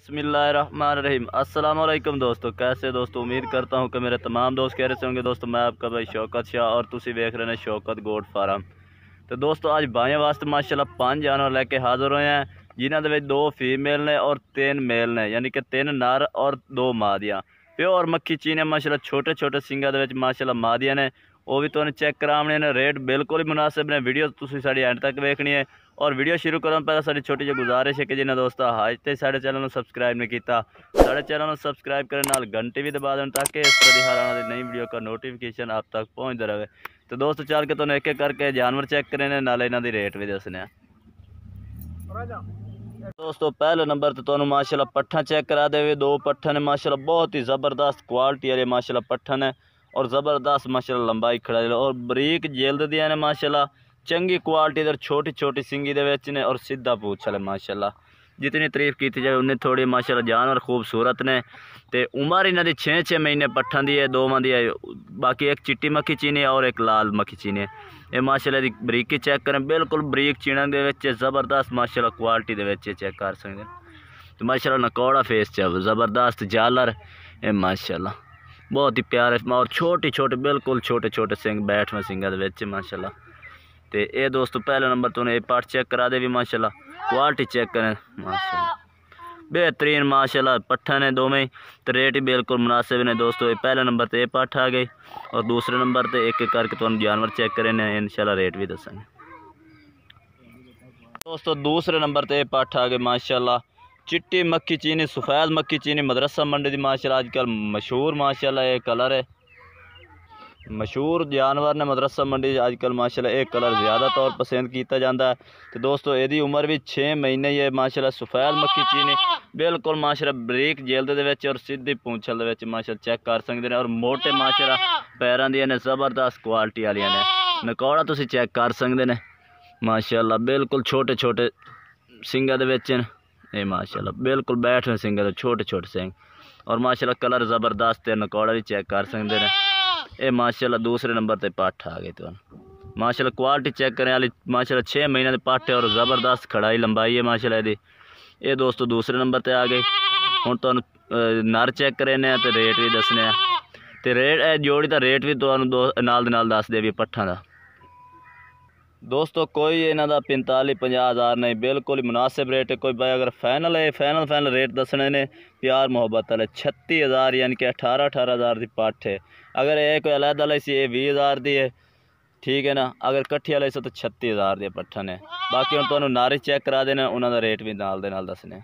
बिस्मिल्लाहिर्रहमानिर्रहीम। अस्सलाम वालेकुम दोस्तों, कैसे दोस्तों। उम्मीद करता हूँ कि मेरे तमाम दोस्त कह रहे होंगे। दोस्तों मैं आपका भाई शौकत शाह और तुसी देख रहे हैं शौकत गोट फार्म। तो दोस्तों आज भाइयों वास्ते माशाल्लाह 5 जानवर लेके हाज़िर हुए हैं, जिन्होंने में 2 फीमेल ने और 3 मेल ने, यानी कि 3 नर और 2 मादियाँ। प्योर मक्खी चीने माशाल्लाह छोटे छोटे सिंगा दे विच माशाल्लाह मादियाँ ने, वो भी तुहानूं चेक कराने ने। रेट बिल्कुल ही मुनासिब ने। वीडियो तुसीं साडी एंड तक वेखनी है। और वीडियो शुरू करने पहले साडी छोटी जी गुजारिश है कि जिन्हें दोस्तों आज तक साडे चैनल को सबसक्राइब नहीं किया, साडे चैनल को सबसक्राइब करें, नाल घंटी भी दबा दें ताकि इस तरह की हर आने वाली नई वीडियो का नोटिफिकेशन आप तक पहुँचता रहे। तो दोस्तों चल के तुहानूं एक एक करके जानवर चेक करें, नाल इन्हां दी रेट भी दसने। दोस्तों पहले नंबर तो तुहानूं माशाल्लाह पट्ठा चेक करा देवे। 2 पट्ठा ने माशाल्लाह, बहुत ही ज़बरदस्त क्वालिटी वाले माशाल्लाह पट्ठा ने और ज़बरदस्त माशाल्लाह लंबाई खड़ा और बरीक जल्द दिया ने माशाल्लाह, चंगी क्वालिटी दर छोटी छोटी सिंगी दे विच ने और सीधा पूछ वाले माशाल्लाह। जितनी तारीफ की जाए उन्नी थोड़ी माशाल्लाह जानवर खूबसूरत ने। तो उम्र इन्हां दी 6-6 महीने पट्ठा दी है, 2 दी है। बाकी एक चिट्टी मक्खी चीनी और एक लाल मक्खी चीनी है। ये माशाल्लाह दी बरीकी चेक करें, बिल्कुल बरीक चीना दे विच ज़बरदस्त माशाल्लाह क्वालिटी दे विच चेक कर सकते हैं। तो माशाल्लाह नकौड़ा फेस च ज़बरदस्त जालर है माशाल्लाह, बहुत ही प्यारे और छोटे छोटे बिल्कुल छोटे छोटे सिंग बैठ में सिंगा दे विच माशाल्लाह। तो ये दोस्तों पहले नंबर तो ये पट चेक करा दे भी माशाल्लाह, क्वालिटी चेक करें माशाल्लाह, बेहतरीन माशाल्लाह पट्ठा ने दोवें। तो रेट ही बिल्कुल मुनासिब ने दोस्तों। ये पहले नंबर तो ये पट्ठ आ गई और दूसरे नंबर तो एक एक करके तुहानूं जानवर चेक करें, इंशाल्लाह रेट भी दसेंगे। दोस्तों दूसरे नंबर तो ये पट्ठ आ गए माशाल्लाह, चिट्टी मक्खी चीनी सफ़ेद मक्खी चीनी मदरसा मंडी की माशाल्लाह आजकल मशहूर माशाल्लाह ये कलर है। मशहूर जानवर ने मदरसा मंडी आजकल माशाल्लाह एक कलर ज़्यादा तौर पसंद किया जाता है। तो दोस्तों यदी उम्र भी 6 महीने ही है माशाल्लाह। सफ़ेद मक्खी चीनी बिल्कुल माशाल्लाह बरीक जल्द दे विच और सीधी पूंछल दे विच माशाल्लाह चेक कर सकते हैं। और मोटे माशाल्लाह पैरों दी ने ज़बरदस्त क्वालिटी वाली ने। नकौड़ा तुसीं चेक कर सकते हैं माशाल्लाह, बिल्कुल छोटे छोटे सिंगा दे विच ये माशाल्लाह, बिल्कुल बैठ में सिंगा दे छोटे छोटे सिंग और माशाल्लाह कलर ज़बरदस्त है। नकौड़ा भी चेक कर सकते हैं। ये माशाल्लाह दूसरे नंबर पे पट्ठ आ गई। तो माशाल्लाह क्वालिटी चेक करने वाली माशाल्लाह 6 महीने के पट्ठ है और ज़बरदस्त खड़ाई लंबाई है माशाल्लाह दी। ये दोस्तों दूसरे नंबर पे आ गई। हुण तुहानूं नर चेक करें तो रेट भी दसने। तो रेट जोड़ी का रेट भी तुहानूं नाल दस दे भी पट्ठा का। दोस्तों कोई इन्हां दा 45-50 हज़ार नहीं, बिल्कुल ही मुनासिब रेट है। कोई भाई अगर फाइनल है फाइनल रेट दसने ने प्यार मुहब्बत वाले 36 हज़ार यानी कि 18 हज़ार की पट्ठ है। अगर ये कोई अलहदा वाली सी 20 हज़ार की है, ठीक है ना। अगर कट्ठी वाले से तो 36 हज़ार की पट्ठा ने। बाकी हम तुहानूं नारी चेक करा देना, उन्हों का रेट भी नाल दे नाल दसने।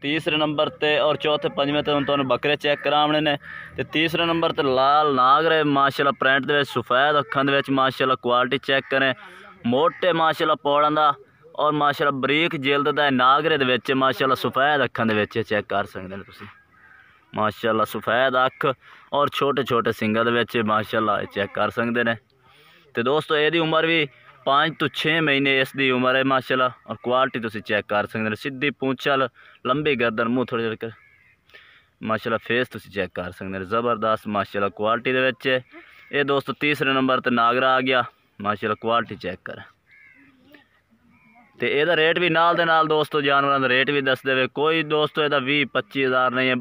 तीसरे नंबर ते और चौथे पंजवें तो तुहानूं बकरे चेक कराने ने। तो तीसरे नंबर ते लाल नागरे माशाल्लाह प्रिंट दे सफ़ेद अखां दे माशाल्लाह क्वालिटी चेक करें, मोटे माशाल्लाह पौड़ां दा और माशाल्लाह बरीक जिल्द दा नागरे दे विच माशाल्लाह सफ़ेद अखां दे विच चेक कर सकते हैं तुसीं माशाल्लाह। सफ़ेद अख और छोटे छोटे सिंगा दे विच माशाल्लाह चेक कर सकते हैं। तो दोस्तों यदी उम्र भी 5 तो 6 महीने इसकी उम्र है माशाल्लाह। और क्वालिटी तुसीं चेक कर सकते हैं, सीधी पूंछल लंबी गर्दन मुँह थोड़ी देर कर माशाल्लाह। फेस तुसीं चेक कर सकते हैं, ज़बरदस्त माशाल्लाह क्वालिटी दे विच। ये दोस्तों तीसरे नंबर ते नागरा आ गया माशाल्लाह, क्वालिटी चेक कर। तो यदा रेट भी नाल दे नाल दोस्तों जानवरों का रेट भी दस दे। कोई दोस्तों यदा 20-25 हज़ार नहीं है,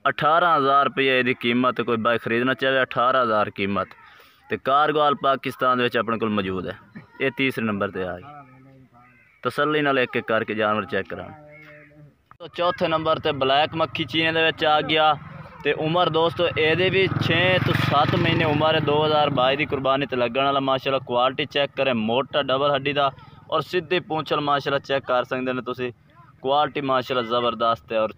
18 हज़ार रुपये यदी कीमत। कोई भाई खरीदना चाहे 18 हज़ार कीमत। तो कारगोल पाकिस्तान अपने को मौजूद है। ये तीसरे नंबर पर आ गई। तसल्ली नाल एक एक करके जानवर चेक करा। तो चौथे नंबर पर ब्लैक मक्खी चीने दे आ गया। तो उम्र दोस्तों ये भी 6 तो 7 महीने उम्र है। 2022 की कुर्बानी तो लगन वाला माशाल्लाह। क्वालिटी चेक करें, मोटा डबल हड्डी का और सीधी पूंछल माशाल्लाह चेक कर सकते हैं तुसीं। क्वालिटी माशाल्लाह ज़बरदस्त है और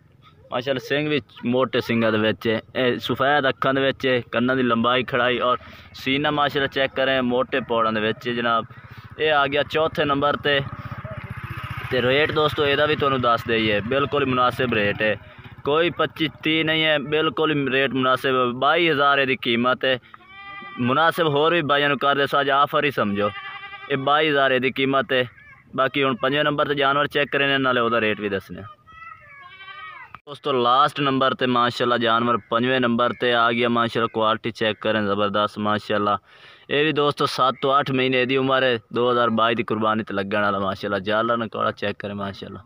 माशाल्लाह सिंग भी मोटे सिंगा दे विच है, सफ़ेद अखां दे विच है, कन्नां दी लंबाई खड़ाई और सीना माशाल्लाह चेक करें, मोटे पौड़ां दे विच जनाब। ये आ गया चौथे नंबर ते। ते रेट दोस्तों ਇਹਦਾ भी तुहानूं दस दे है, बिल्कुल ही मुनासिब रेट है। कोई 25-30 नहीं है, बिल्कुल ही रेट मुनासिब। 22 हज़ार इसकी कीमत है। मुनासिब होर भी भाइयों नूं कर दे, अज आफर ही समझो। ये 22 हज़ार इसकी कीमत है। बाकी हुण 5वें नंबर ते जानवर चेक करें, नाले उहदा रेट भी दसने। दोस्तों लास्ट नंबर ते माशाल्लाह जानवर 5वें नंबर ते आ गया माशाल्लाह। क्वालिटी चेक करें, ज़बरदस्त माशाल्लाह। ये भी दोस्तों 7 तो 8 महीने की उम्र है। 2022 की कुर्बानी तो लगन वाला माशाल्लाह। जाला नकौड़ा चेक करें माशाल्लाह,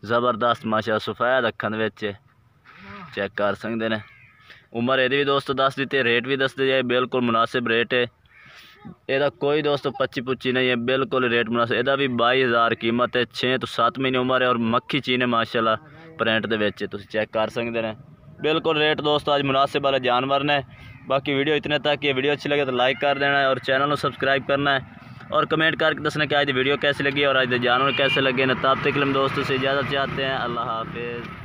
ज़बरदस्त माशाल्लाह सफ़ेद अखन विच चेक कर सकते हैं। उम्र ये भी दोस्तों दस दी ते रेट भी दस दे जाए, बिल्कुल मुनासिब रेट है ਇਹਦਾ। कोई दोस्तों 25-25 नहीं है, बिल्कुल रेट मुनासिब। ਇਹਦਾ भी 22,000 कीमत है। 6 तो 7 महीने उम्र है और मक्खी चीन है माशाल्लाह प्रिंट दे विच तुसीं चेक कर सकते हैं। बिल्कुल रेट दोस्तों आज मुनासिब वाले जानवर ने। बाकी वीडियो इतने तक। ये वीडियो अच्छी लगे तो लाइक कर देना है और चैनल को सब्सक्राइब करना है और कमेंट करके दसना कि आज वीडियो कैसी लगी और आज जानवर कैसे लगे ना। तब तक के लिए दोस्तों से इजाज़त चाहते हैं। अल्लाह हाफिज़।